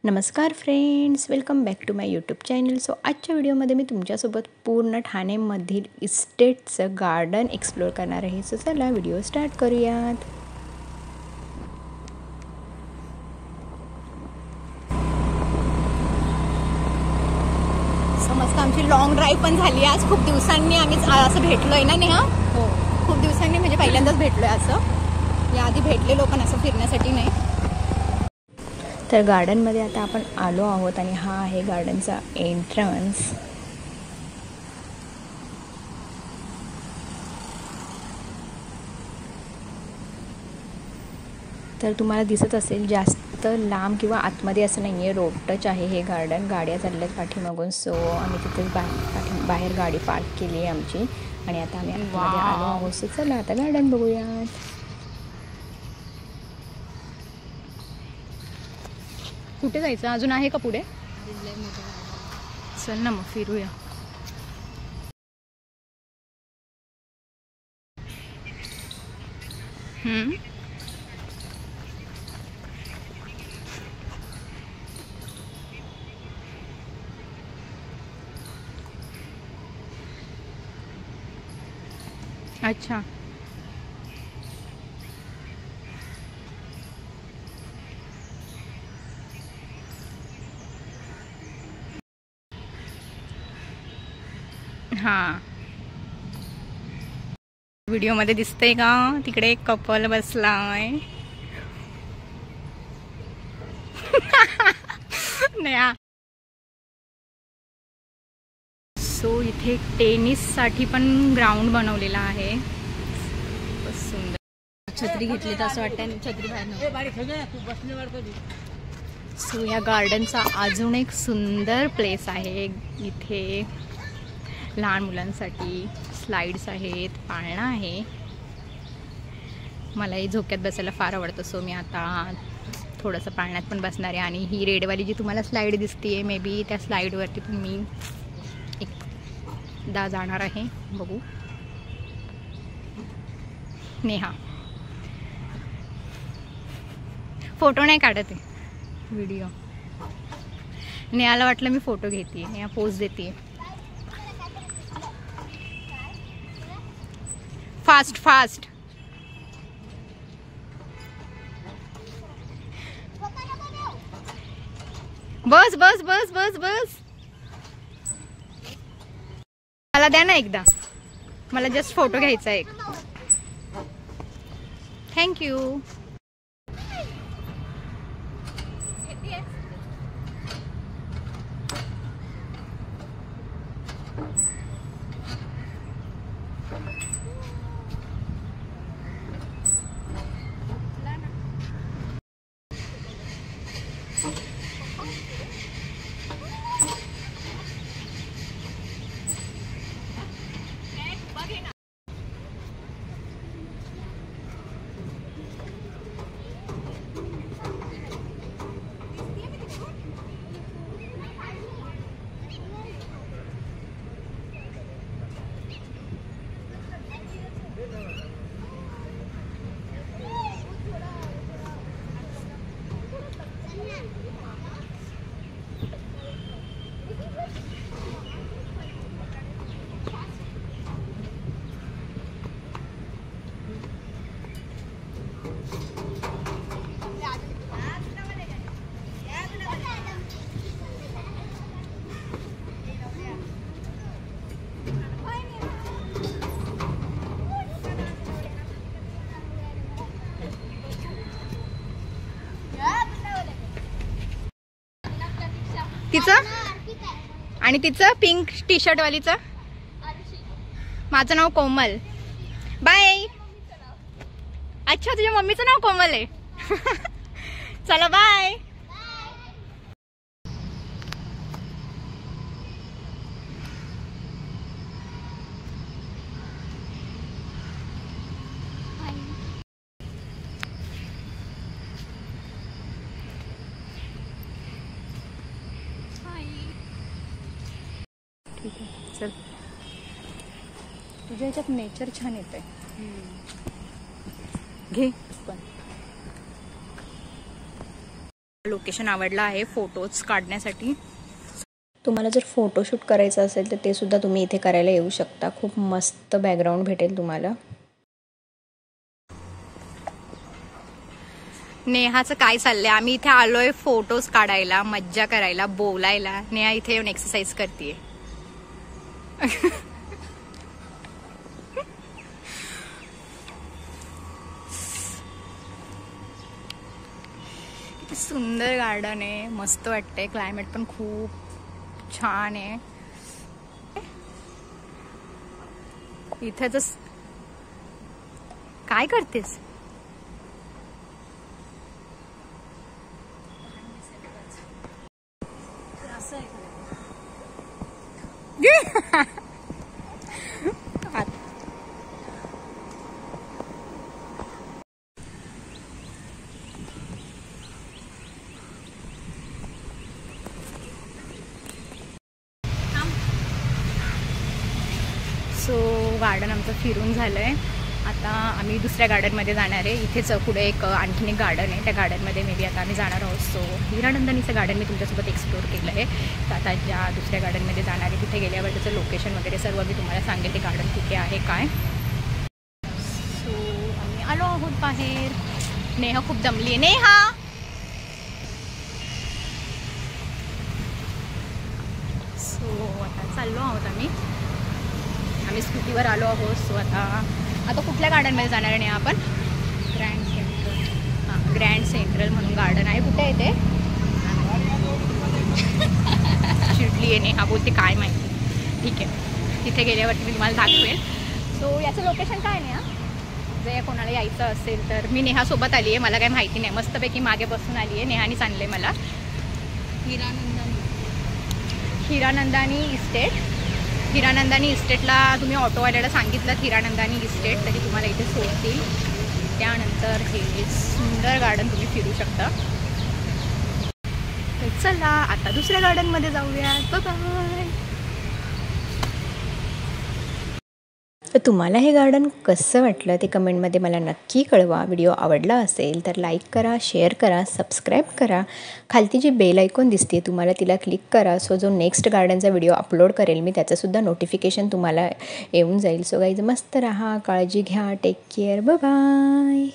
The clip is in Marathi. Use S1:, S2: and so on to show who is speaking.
S1: नमस्कार friends, welcome back to my YouTube channel. So आजच्या व्हिडिओमध्ये मी तुमच्यासोबत पूर्ण ठाणेमधील इस्टेटचं गार्डन एक्सप्लोअर करणार आहे. सो चला व्हिडिओ स्टार्ट करूयात.
S2: मस्त आमची लॉंग ड्राईव्ह पण झाली. आज खूप दिवसांनी आम्ही असं भेटलोय ना नेहा. हो, खूप दिवसांनी म्हणजे पहिल्यांदाच भेटलोय. असं याआधी भेटलेलो पण असं फिरण्यासाठी नाही.
S1: तर गार्डनमध्ये आता आपण आलो आहोत आणि हा आहे गार्डनचा एंट्रन्स. तर तुम्हाला दिसत असेल जास्त लांब किंवा आतमध्ये असं नाही आहे, रोड टच आहे हे गार्डन. गाड्या चालल्यात पाठीमागून. सो आम्ही तिथेच बाहेर गाडी पार्क केली आहे आमची आणि आता आम्ही आतमध्ये आलो आहोत. सो चला आता गार्डन बघूयात.
S2: कुठे जायचं अजून आहे का पुढे? चल ना मग फिरूया. अच्छा, हां. व्हिडिओमध्ये दिसतंय का? तिकडे एक कपल बसलाय. नाही. सो इथे टेनिससाठी पण ग्राउंड बनवलेला आहे. सुंदर. छत्री घेतली तर असं वाटतं छत्री बाहेर. सो या गार्डनचा अजून एक सुंदर प्लेस आहे. इथे लहान मुलांसाठी स्लाइड्स आहेत, पाळणा आहे. मलाही झोक्यात बसायला फार आवडतं. सो मी आता थोडंसं पाळण्यात पण बसणार आहे. आणि ही रेडवाली जी तुम्हाला स्लाईड दिसते, मे बी त्या स्लाईडवरती पण मी एकदा जाणार आहे. बघू. नेहा फोटो नाही काढत आहे, व्हिडिओ. नेहाला वाटलं मी फोटो घेते. नेहा पोज देते. Fast fast. बस बस बस बस बस. मला द्या ना एकदा. मला जस्ट फोटो घ्यायचा एक. थँक्यू. तिचं आणि तिचं पिंक टी शर्ट वालीचं. माझं नाव कोमल. बाय. अच्छा, तुझ्या मम्मीचं नाव कोमल आहे. चला बाय.
S1: चल, तुझ्या ह्याच्यात नेचर छान येतंय. घे पण.
S2: लोकेशन आवडलं आहे फोटोज काढण्यासाठी.
S1: तुम्हाला जर फोटोशूट करायचं असेल तर ते सुद्धा तुम्ही इथे करायला येऊ शकता. खूप मस्त बॅकग्राऊंड भेटेल तुम्हाला.
S2: नेहाचं काय चाललंय, आम्ही इथे आलोय फोटोज काढायला, मज्जा करायला, बोलायला. नेहा इथे येऊन एक्सरसाइज करतेय. किती सुंदर गार्डन आहे, मस्त वाटतंय. क्लायमेट पण खूप छान आहे. इथं काय करतेस? सो गार्डन आमचं फिरून झालंय. आता आम्ही दुसऱ्या गार्डनमध्ये जाणार आहे. इथेच पुढे आणखीन एक गार्डन आहे, त्या गार्डनमध्ये मे बी आता आम्ही जाणार आहोत. सो हिरानंदानीचं गार्डन मी तुमच्यासोबत एक्सप्लोर केलं आहे. तर आता ज्या दुसऱ्या गार्डनमध्ये जाणार आहे तिथे गेल्यावर त्याचं लोकेशन वगैरे सर्व मी तुम्हाला सांगेल, ते गार्डन कुठे आहे काय. सो आम्ही आलो आहोत बाहेर. नेहा खूप दमली आहे. नेहा सो आता चाललो आहोत आम्ही स्कूटीवर आलो आहोत. सो आता कुठल्या गार्डनमध्ये जाणार आहे आपण? Grand central. हां, ग्रँड सेंट्रल म्हणून गार्डन आहे. कुठे आहे ते? चिडली आहे नेहा, बोलते काय माहिती. ठीक आहे, तिथे गेल्यावरती मी तुम्हाला दाखवेल. सो याचं लोकेशन काय नाही. जर कोणाला यायचं असेल तर मी नेहासोबत आली आहे, मला काय माहिती नाही. मस्तपैकी मागे बसून आली आहे, नेहानीच आणलं आहे मला. हिरानंदानी इस्टेट. हिरानंदानी इस्टेटला तुम्ही ऑटोवाल्याला सांगितलं हिरानंदानी इस्टेट, तरी तुम्हाला इथे सोडतील. त्यानंतर हे सुंदर गार्डन तुम्ही फिरू शकता. तर चला आता दुसऱ्या गार्डनमध्ये जाऊया. बाय.
S1: तर तुम्हाला हे गार्डन कसं वाटलं ते कमेंटमध्ये मला नक्की कळवा. व्हिडिओ आवडला असेल तर लाईक करा, शेअर करा, सबस्क्राईब करा. खालती जी बेल आयकॉन दिसते तुम्हाला तिला क्लिक करा. सो जो नेक्स्ट गार्डनचा व्हिडिओ अपलोड करेल मी त्याचंसुद्धा नोटिफिकेशन तुम्हाला येऊन जाईल. सो गाईज मस्त राहा, काळजी घ्या, टेक केअर, बाय बाय.